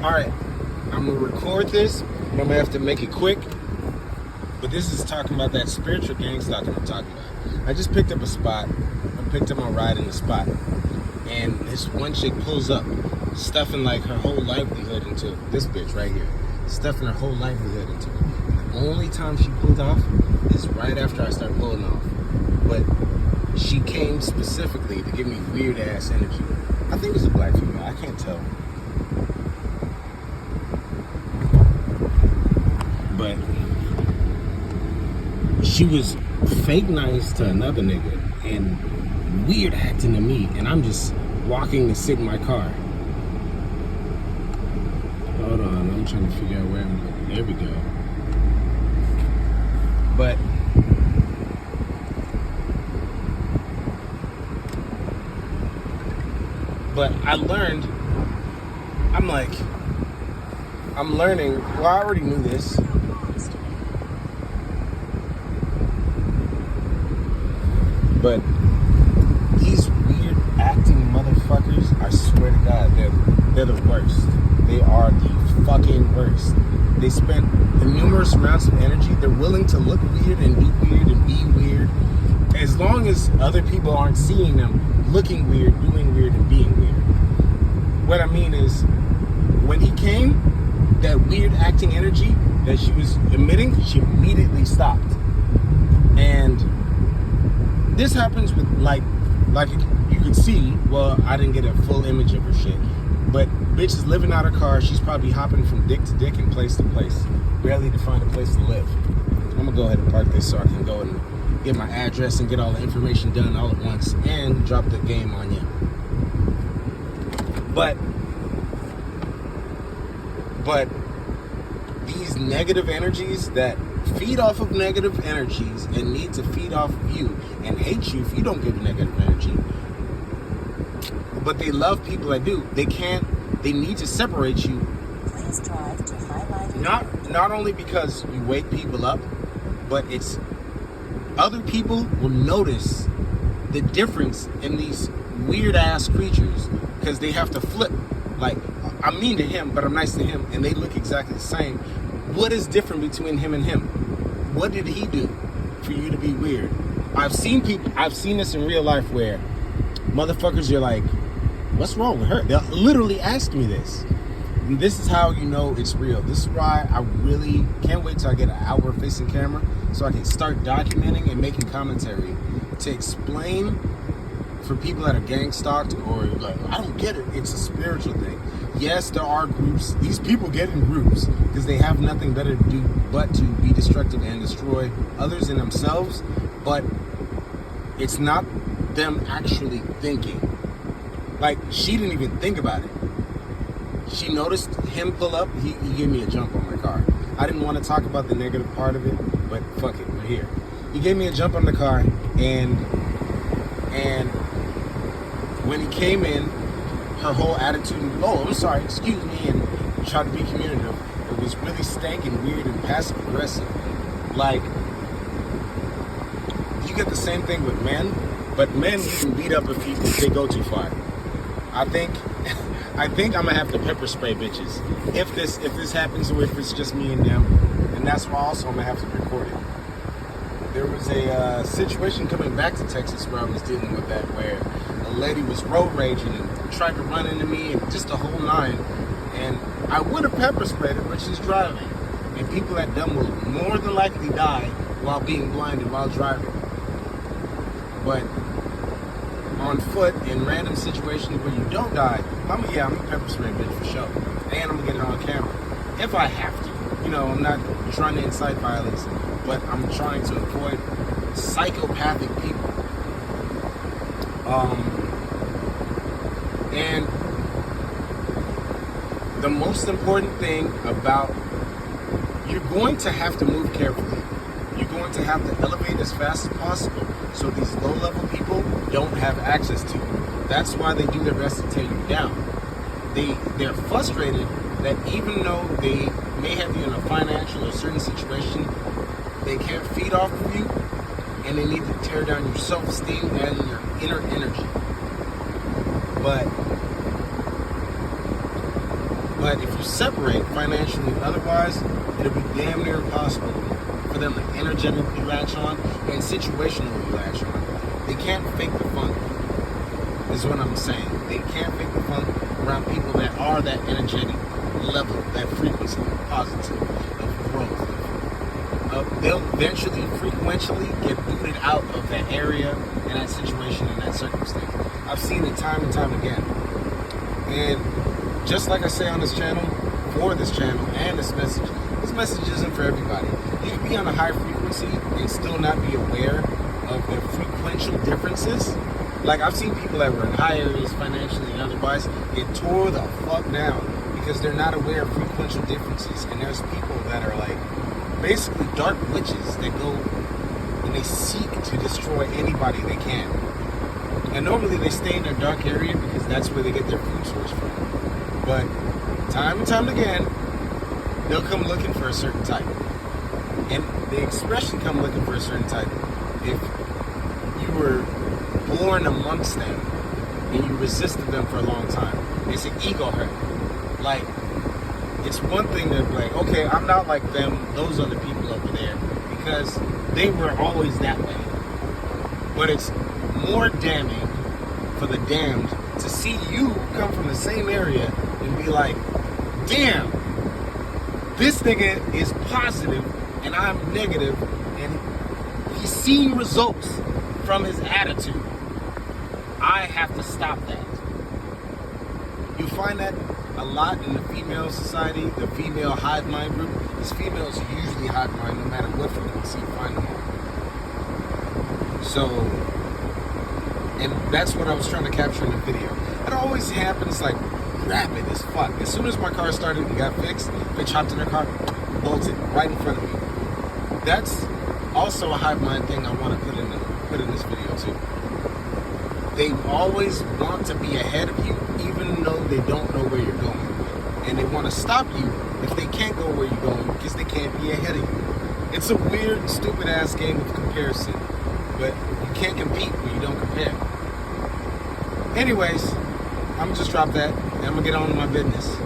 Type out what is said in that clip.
Alright, I'm gonna record this, but I'm gonna have to make it quick. But this is talking about that spiritual gangstalking I'm talking about. I just picked up a spot. I picked up my ride in the spot. And this one chick pulls up, stuffing like her whole livelihood into this bitch right here. Stuffing her whole livelihood into it. And the only time she pulled off is right after I start pulling off. But she came specifically to give me weird ass energy. I think it's a black female. I can't tell. But she was fake nice to another nigga and weird acting to me, and I'm just walking to sit in my car. Hold on, I'm trying to figure out where I'm going. There we go. But I learned, I'm learning, well, I already knew this. But these weird acting motherfuckers, I swear to God, they're the worst. They are the fucking worst. They spend numerous amounts of energy. They're willing to look weird and do weird and be weird, as long as other people aren't seeing them looking weird, doing weird, and being weird. What I mean is, when he came, that weird acting energy that she was emitting, she immediately stopped. And this happens with like you could see. Well, I didn't get a full image of her shit, but bitch is living out her car. She's probably hopping from dick to dick and place to place, barely to find a place to live. I'm gonna go ahead and park this so I can go and get my address and get all the information done all at once and drop the game on you. But these negative energies that feed off of negative energies and need to feed off of you and hate you if you don't give negative energy, but they love people that do. They need to separate you. Please drive to highlighted. Not only because you wake people up, but it's other people will notice the difference in these weird ass creatures because they have to flip. Like, I'm mean to him, but I'm nice to him, and they look exactly the same. What is different between him and him? What did he do for you to be weird? I've seen this in real life where motherfuckers are like, what's wrong with her? They'll literally ask me this. And this is how you know it's real. This is why I really can't wait till I get an outward facing camera so I can start documenting and making commentary to explain for people that are gang stalked or like, I don't get it. It's a spiritual thing. Yes, there are groups. These people get in groups because they have nothing better to do but to be destructive and destroy others and themselves. But it's not them actually thinking. Like, she didn't even think about it. She noticed him pull up. He gave me a jump on my car. I didn't want to talk about the negative part of it, but fuck it, we're here. He gave me a jump on the car, and when he came in, her whole attitude, oh, I'm sorry, excuse me, and tried to be communicative. It was really stank and weird and passive aggressive. Like, you get the same thing with men, but men you can beat up if they go too far. I think I'm gonna have to pepper spray bitches if this happens, or if it's just me and them, and that's why also I'm gonna have to record it. There was a situation coming back to Texas where I was dealing with that, where a lady was road raging and tried to run into me and just the whole nine, and I would have pepper sprayed her, but she's driving, and people that dumb will more than likely die while being blinded while driving. But on foot in random situations where you don't die, I'm a pepper spray bitch for sure. And I'm gonna get it on camera if I have to. You know, I'm not trying to incite violence, but I'm trying to avoid psychopathic people. And the most important thing about, you're going to have to move carefully. You're going to have to elevate as fast as possible so these low-level people don't have access to you. That's why they do their best to tear you down. They're frustrated that even though they may have you in a financial or certain situation, they can't feed off of you, and they need to tear down your self-esteem and your inner energy. But But if you separate financially and otherwise, it'll be damn near impossible for them to energetically latch on and situationally latch on. They can't fake the funk, is what I'm saying. They can't fake the funk around people that are that energetic level, that frequency of positive, of growth. They'll eventually, frequently get booted out of that area and that situation and that circumstance. I've seen it time and time again. And just like I say on this channel, for this channel and this message isn't for everybody. You can be on a high frequency and still not be aware of the frequential differences. Like, I've seen people that were in high areas financially and otherwise get tore the fuck down because they're not aware of frequential differences. And there's people that are like basically dark witches that go and they seek to destroy anybody they can. And normally they stay in their dark area because that's where they get their food source from. But time and time again, they'll come looking for a certain type. And they especially come looking for a certain type if you were born amongst them and you resisted them for a long time. It's an ego hurt. Like, it's one thing to be like, okay, I'm not like them, those other people over there, because they were always that way. But it's more damning for the damned to see you come from the same area and be like, damn, this nigga is positive and I'm negative, and he's seeing results from his attitude. I have to stop that. You find that a lot in the female society, the female hive mind group. Because females usually hive mind no matter what frequency you find them on. So, and that's what I was trying to capture in the video. It always happens like rapid as fuck. As soon as my car started and got fixed, they chopped in their car, bolted right in front of me. That's also a hive mind thing I want to put in this video too. They always want to be ahead of you, even though they don't know where you're going. And they want to stop you if they can't go where you're going because they can't be ahead of you. It's a weird, stupid ass game of comparison, but you can't compete when you don't compare. Anyways, I'm gonna just drop that and I'm gonna get on with my business.